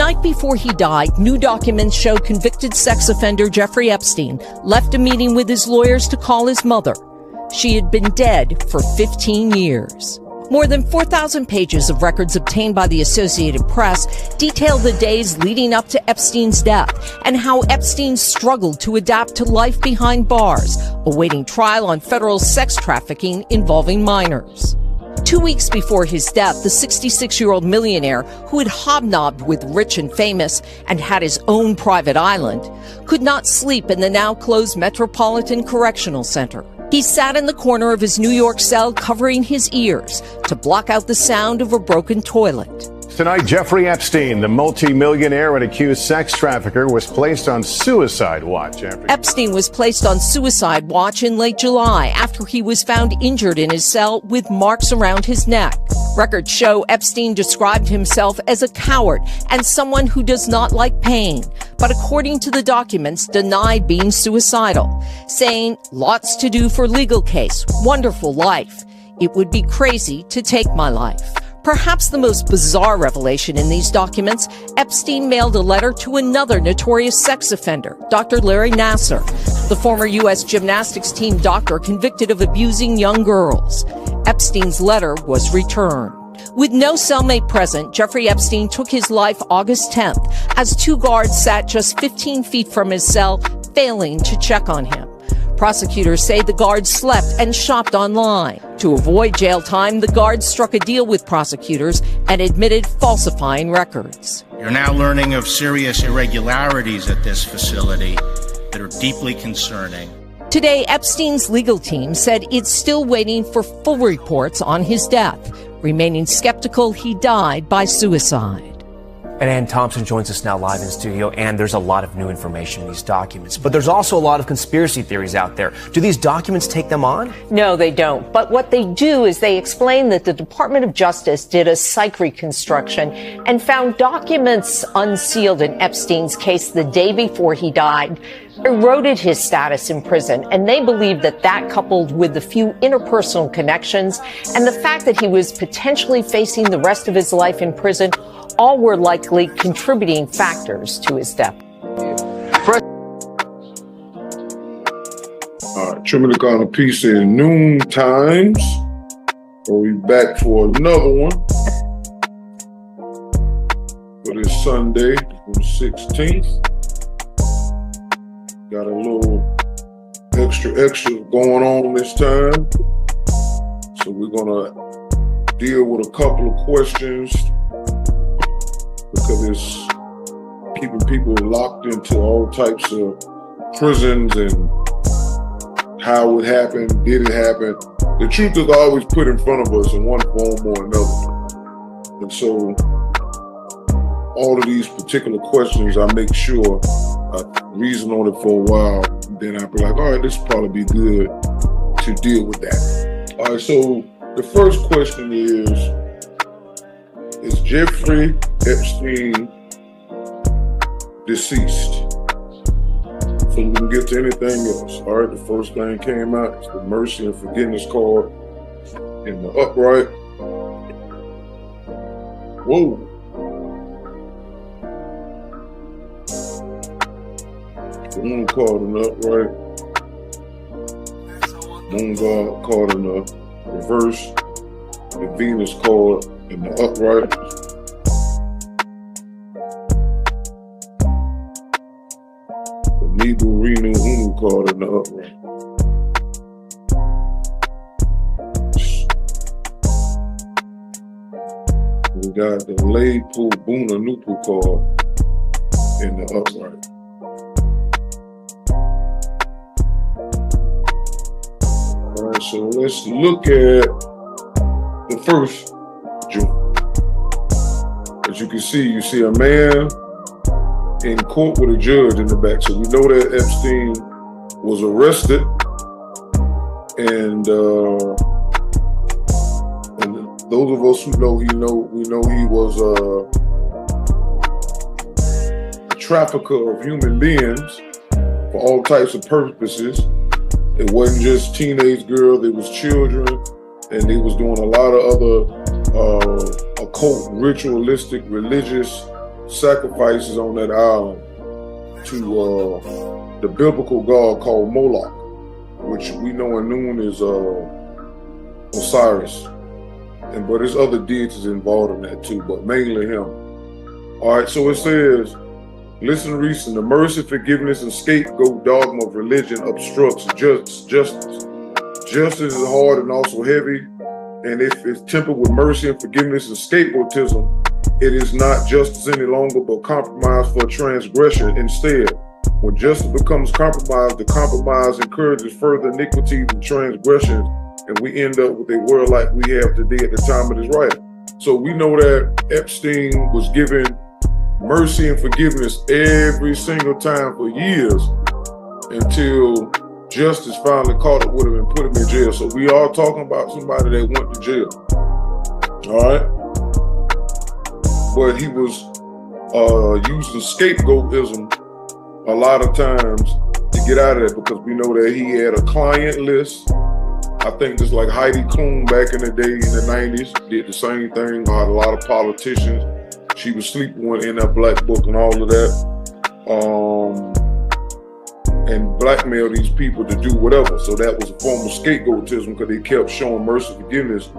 night before he died, new documents show convicted sex offender Jeffrey Epstein left a meeting with his lawyers to call his mother. She had been dead for 15 years. More than 4,000 pages of records obtained by the Associated Press detail the days leading up to Epstein's death and how Epstein struggled to adapt to life behind bars, awaiting trial on federal sex trafficking involving minors. 2 weeks before his death, the 66-year-old millionaire, who had hobnobbed with rich and famous and had his own private island, could not sleep in the now-closed Metropolitan Correctional Center. He sat in the corner of his New York cell covering his ears to block out the sound of a broken toilet. Tonight, Jeffrey Epstein, the multi-millionaire and accused sex trafficker, was placed on suicide watch. Epstein was placed on suicide watch in late July after he was found injured in his cell with marks around his neck. Records show Epstein described himself as a coward and someone who does not like pain, but according to the documents, denied being suicidal, saying, "Lots to do for legal case, wonderful life. It would be crazy to take my life." Perhaps the most bizarre revelation in these documents, Epstein mailed a letter to another notorious sex offender, Dr. Larry Nassar, the former U.S. gymnastics team doctor convicted of abusing young girls. Epstein's letter was returned. With no cellmate present, Jeffrey Epstein took his life August 10th as two guards sat just 15 feet from his cell, failing to check on him. Prosecutors say the guards slept and shopped online. To avoid jail time, the guards struck a deal with prosecutors and admitted falsifying records. You're now learning of serious irregularities at this facility that are deeply concerning. Today, Epstein's legal team said it's still waiting for full reports on his death, remaining skeptical he died by suicide. And Ann Thompson joins us now live in studio, and there's a lot of new information in these documents. But there's also a lot of conspiracy theories out there. Do these documents take them on? No, they don't. But what they do is they explain that the Department of Justice did a psych reconstruction and found documents unsealed in Epstein's case the day before he died eroded his status in prison. And they believe that that, coupled with the few interpersonal connections and the fact that he was potentially facing the rest of his life in prison, all were likely contributing factors to his death. Trimming the Garden piece in noon times. We'll be back for another one. For this Sunday, the 16th. Got a little extra going on this time. So we're gonna deal with a couple of questions because it's keeping people locked into all types of prisons and how it happened, did it happen. The truth is always put in front of us in one form or another. And so all of these particular questions, I make sure I reason on it for a while. Then I'll be like, all right, this will probably be good to deal with that. All right, so the first question is Jeffrey Epstein deceased? So we can get to anything else. All right, the first thing came out is the mercy and forgiveness card in the upright. Whoa. The moon card in the upright. Moon god card in the reverse. The Venus card in the upright. The NoopooH card in the upright. We got the NoopooH card in the upright. All right, so let's look at the first joint. As you can see, you see a man in court with a judge in the back. So we know that Epstein was arrested, and those of us who know, we know he was a trafficker of human beings for all types of purposes. It wasn't just teenage girls, it was children, and they was doing a lot of other occult, ritualistic, religious sacrifices on that island to the biblical god called Moloch, which we know in Noon is Osiris. But there's other deities involved in that too, but mainly him. All right, so it says, listen, reason, the mercy, forgiveness, and scapegoat dogma of religion obstructs justice. Justice is hard and also heavy, and if it's tempered with mercy and forgiveness and scapegoatism, it is not justice any longer, but compromise for transgression instead. When justice becomes compromised, the compromise encourages further iniquities and transgressions, and we end up with a world like we have today at the time of this writing. So we know that Epstein was given mercy and forgiveness every single time for years until justice finally caught up with him and put him in jail. So we are talking about somebody that went to jail. All right. But he was using scapegoatism a lot of times to get out of it, because we know that he had a client list. I think just like Heidi Klum back in the day in the 90s did the same thing. Had a lot of politicians. She was sleeping with in that black book and all of that. And blackmail these people to do whatever. So that was a form of scapegoatism, because they kept showing mercy and forgiveness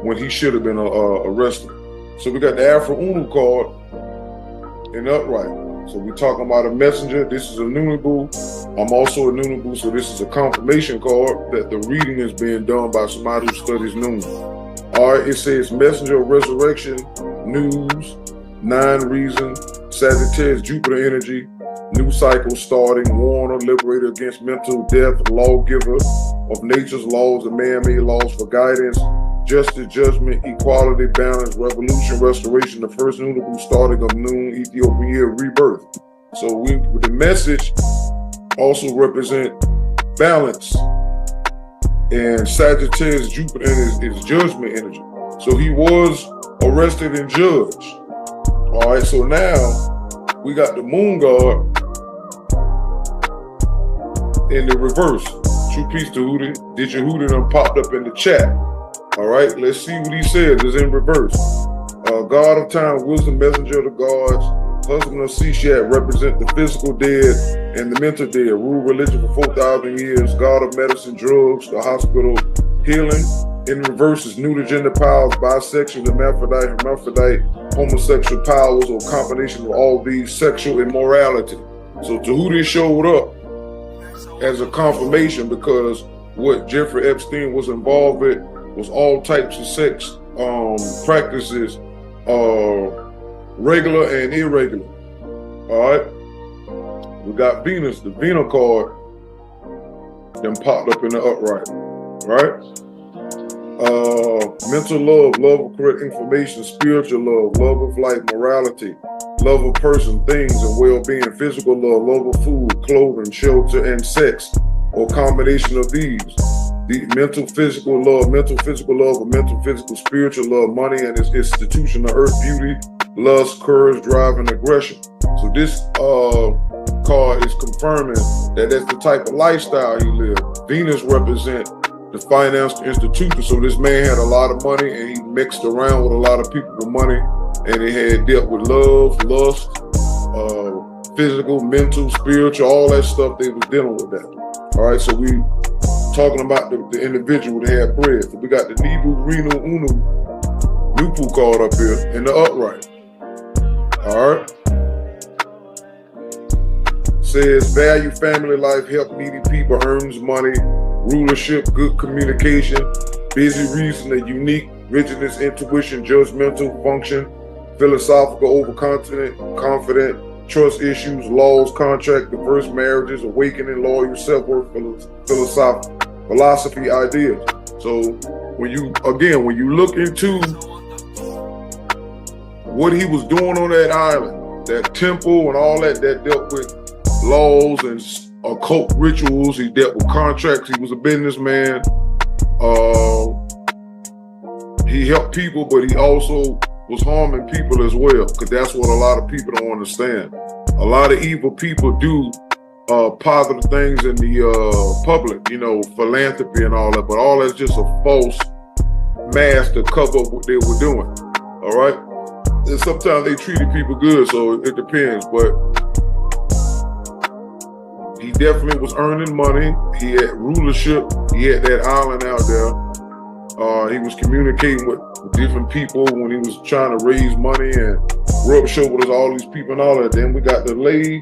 when he should have been arrested. So we got the Afro Uno card in upright. So we're talking about a messenger. This is a NoopooH. I'm also a NoopooH, so this is a confirmation card that the reading is being done by somebody who studies Noon. All right, it says messenger of resurrection, news, 9 reason, Sagittarius, Jupiter energy, new cycle starting, warner, liberator against mental death, lawgiver of nature's laws and man-made laws for guidance, justice, judgment, equality, balance, revolution, restoration, the first NoopooH starting of Noon, Ethiopian year, rebirth. So the message also represent balance, and Sagittarius, Jupiter is judgment energy. So he was arrested and judged. All right, so now we got the moon god in the reverse. True peace to Hootie. Did your Hootie done popped up in the chat? All right, let's see what he says. It's in reverse. God of time, wisdom, messenger of the gods, husband of Seshat, represent the physical dead and the mental dead. Rule religion for 4,000 years. God of medicine, drugs, the hospital, healing. In reverse is neuter gender powers, bisexual, hermaphrodite, homosexual powers, or combination of all these, sexual immorality. So Tahuti showed up as a confirmation, because what Jeffrey Epstein was involved with was all types of sex practices, regular and irregular. All right, we got Venus, the Venus card, then popped up in the upright. Right. Mental love, love of correct information, spiritual love of life, morality, love of person, things, and well-being, physical love of food, clothing, shelter, and sex, or combination of these. The mental physical love, or mental physical spiritual love, money and its institution of earth, beauty, lust, courage, drive, and aggression. So this card is confirming that that's the type of lifestyle he lived. Venus represents the financial institution. So this man had a lot of money, and he mixed around with a lot of people with money, and he had dealt with love, lust, physical, mental, spiritual, all that stuff. They was dealing with that. All right, so we talking about the individual that had bread. So we got the NoopooH card up here in the upright. All right. Says value family life, help needy people, earns money, rulership, good communication, busy reason, a unique rigidness, intuition, judgmental function, philosophical, overconfident, confident, trust issues, laws, contract, diverse marriages, awakening, loyal, self-worth, philosophy, ideas. So when you look into what he was doing on that island, that temple and all that dealt with laws and occult rituals, he dealt with contracts, he was a businessman, he helped people, but he also was harming people as well, because that's what a lot of people don't understand. A lot of evil people do positive things in the public, philanthropy and all that, but all that's just a false mask to cover up what they were doing. All right. sometimes they treated people good, so it depends. But he definitely was earning money. He had rulership. He had that island out there. He was communicating with different people when he was trying to raise money and rub shoulders with all these people and all that. Then we got the Layla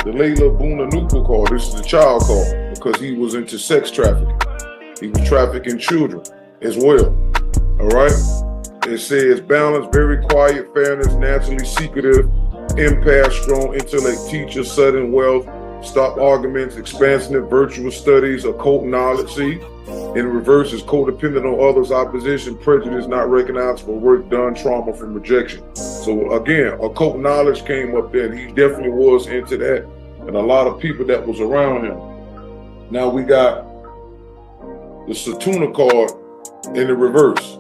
Boona NoopooH card. This is the child card because he was into sex trafficking. He was trafficking children as well. All right. It says balance, very quiet, fairness, naturally secretive, empath, strong intellect, teacher, sudden wealth, stop arguments, expansive, virtuous studies, occult knowledge. See, in reverse is codependent on others, opposition, prejudice, not recognized for work done, trauma from rejection. So again, occult knowledge came up there, and he definitely was into that, and a lot of people that was around him. Now we got the Satuna card in the reverse,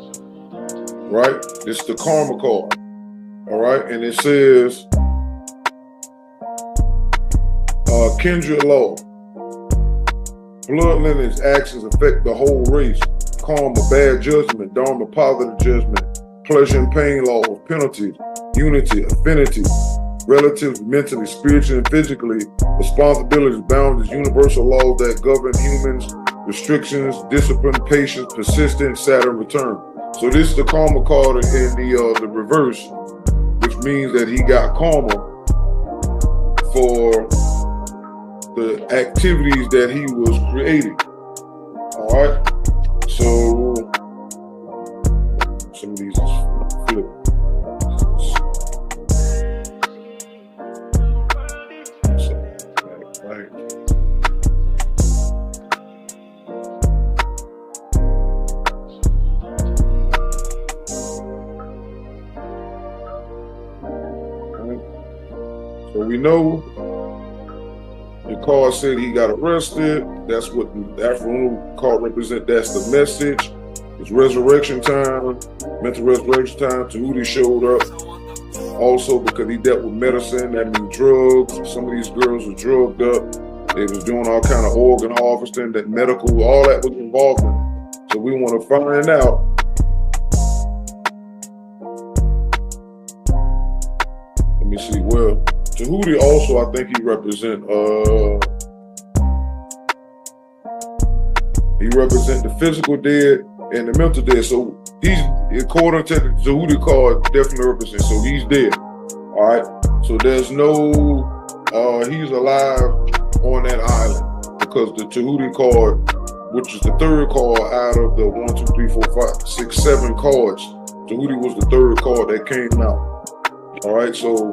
right? This is the karma card, all right? And it says, kindred law. Blood lineage actions affect the whole race. Karma, bad judgment. Dharma, positive judgment. Pleasure and pain laws, penalties, unity, affinity, relatives, mentally, spiritually, and physically, responsibilities, boundaries, universal laws that govern humans, restrictions, discipline, patience, persistence, Saturn return. So this is the karma card in the reverse, which means that he got karma for the activities that he was creating. All right. So some of these is flipped. So we know the card said he got arrested. That's what the Afro card represents. That's the message. It's resurrection time, mental resurrection time. Tahuti showed up also because he dealt with medicine, that means drugs. Some of these girls were drugged up. They was doing all kind of organ harvesting, that medical, all that was involved in it. So we want to find out. Let me see. Well, Tahuti also, I think he represent the physical dead and the mental dead. So he's, according to the Tahuti card, definitely represents. So he's dead. All right. So there's no he's alive on that island because the Tahuti card, which is the third card out of the 1, 2, 3, 4, 5, 6, 7 cards, Tahuti was the third card that came out. All right. So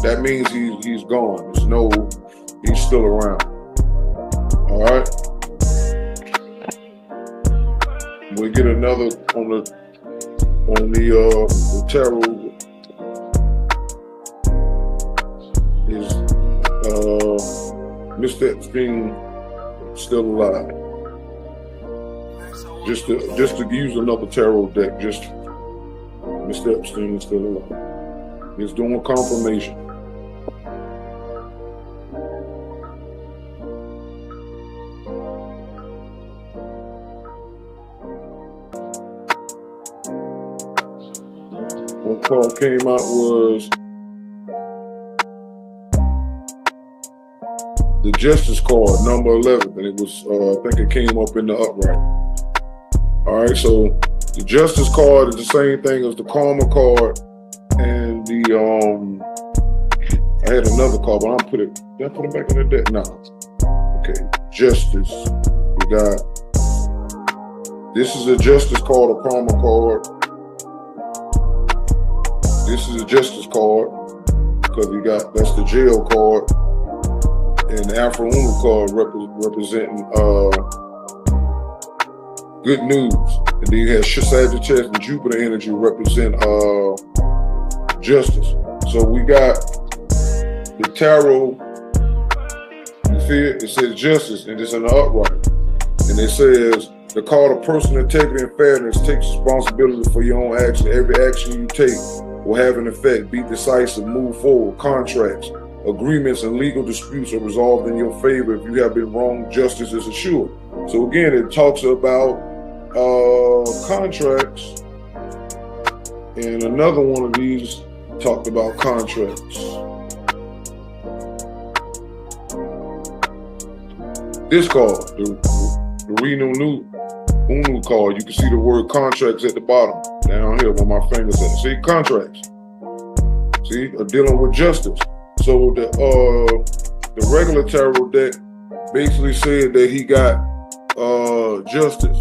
that means he's gone. There's no, he's still around. All right. We'll get another on the tarot. Is Mr. Epstein still alive? Just to use another tarot deck. Just Mr. Epstein is still alive. He's doing confirmation. What card came out was the Justice card, number 11, and it was, I think it came up in the upright. All right, so the Justice card is the same thing as the Karma card, and the I had another card, but did I put it back in the deck? No. Okay, Justice. We got, this is a Justice card, a Karma card. This is a Justice card because we got, that's the Jail card, and the Afro Uno card representing good news. And then you have Sagittarius and Jupiter energy represent justice. So we got the tarot. You see it? It says justice, and it's in the upright. And it says the card of personal integrity and fairness takes responsibility for your own action. Every action you take will have an effect. Be decisive, move forward. Contracts, agreements, and legal disputes are resolved in your favor. If you have been wronged, justice is assured. So again, it talks about contracts And another one of these talked about contracts. This card, the Reno card, you can see the word contracts at the bottom, down here where my fingers at. See, contracts. See, dealing with justice. So the regular tarot deck basically said that he got justice.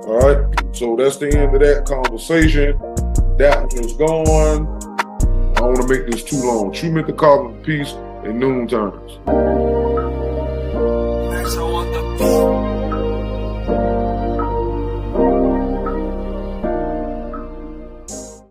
All right, so that's the end of that conversation. That one is gone. I don't want to make this too long. True Myth, the Cosmic Peace, and Noon Times.